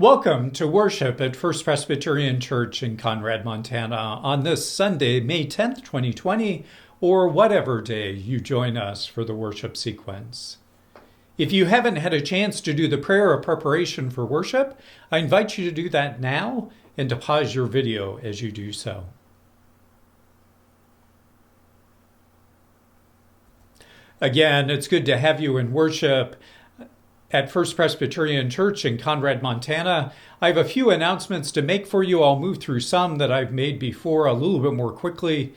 Welcome to worship at First Presbyterian Church in Conrad, Montana on this Sunday, May 10th, 2020, or whatever day you join us for the worship sequence. If you haven't had a chance to do the prayer of preparation for worship, I invite you to do that now and to pause your video as you do so. Again, it's good to have you in worship at First Presbyterian Church in Conrad, Montana. I have a few announcements to make for you. I'll move through some that I've made before a little bit more quickly.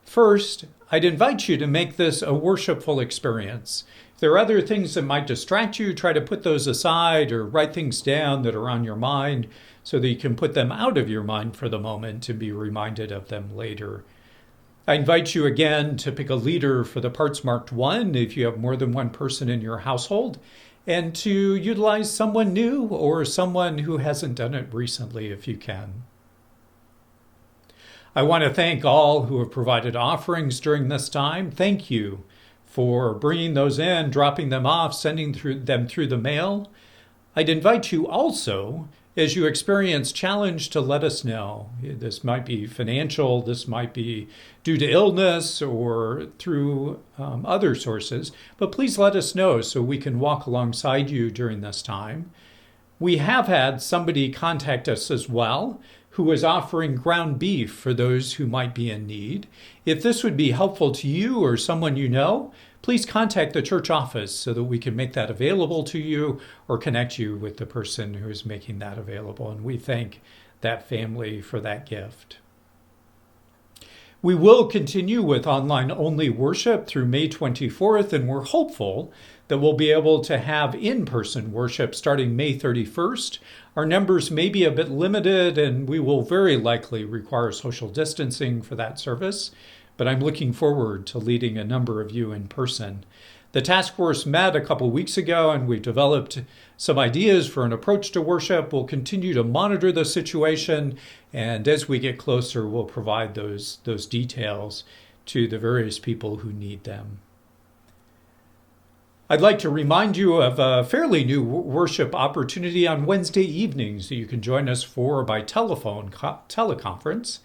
First, I'd invite you to make this a worshipful experience. If there are other things that might distract you, try to put those aside or write things down that are on your mind so that you can put them out of your mind for the moment and be reminded of them later. I invite you again to pick a leader for the parts marked 1 if you have more than one person in your household, and to utilize someone new or someone who hasn't done it recently if you can. I want to thank all who have provided offerings during this time. Thank you for bringing those in, dropping them off, sending them through the mail. I'd invite you also, as you experience challenge, to let us know. This might be financial, this might be due to illness or through other sources, but please let us know so we can walk alongside you during this time. We have had somebody contact us as well who is offering ground beef for those who might be in need. If this would be helpful to you or someone you know, please contact the church office so that we can make that available to you or connect you with the person who is making that available. And we thank that family for that gift. We will continue with online-only worship through May 24th, and we're hopeful that we'll be able to have in-person worship starting May 31st. Our numbers may be a bit limited, and we will very likely require social distancing for that service, but I'm looking forward to leading a number of you in person. The task force met a couple weeks ago, and we've developed some ideas for an approach to worship. We'll continue to monitor the situation, and as we get closer, we'll provide those details to the various people who need them. I'd like to remind you of a fairly new worship opportunity on Wednesday evenings that you can join us for by teleconference.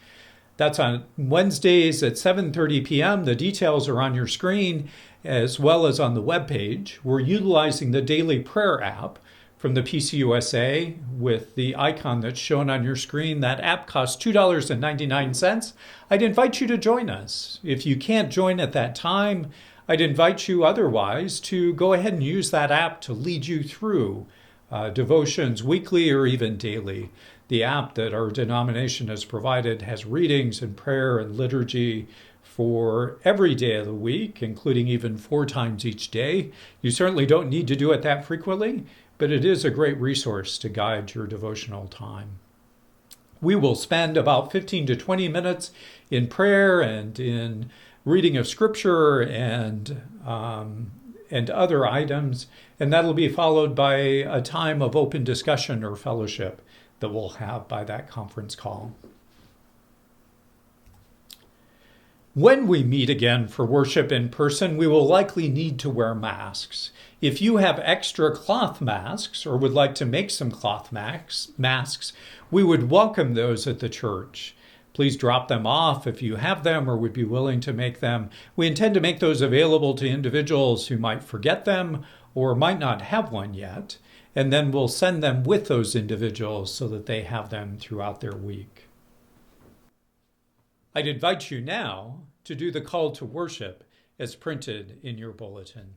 That's on Wednesdays at 7:30 p.m. The details are on your screen as well as on the webpage. We're utilizing the Daily Prayer app from the PCUSA with the icon that's shown on your screen. That app costs $2.99. I'd invite you to join us. If you can't join at that time, I'd invite you otherwise to go ahead and use that app to lead you through devotions weekly or even daily. The app that our denomination has provided has readings and prayer and liturgy for every day of the week, including even 4 times each day. You certainly don't need to do it that frequently, but it is a great resource to guide your devotional time. We will spend about 15 to 20 minutes in prayer and in reading of scripture and other items, and that'll be followed by a time of open discussion or fellowship that we'll have by that conference call. When we meet again for worship in person, we will likely need to wear masks. If you have extra cloth masks or would like to make some cloth masks, we would welcome those at the church. Please drop them off if you have them or would be willing to make them. We intend to make those available to individuals who might forget them or might not have one yet, and then we'll send them with those individuals so that they have them throughout their week. I'd invite you now to do the call to worship as printed in your bulletin.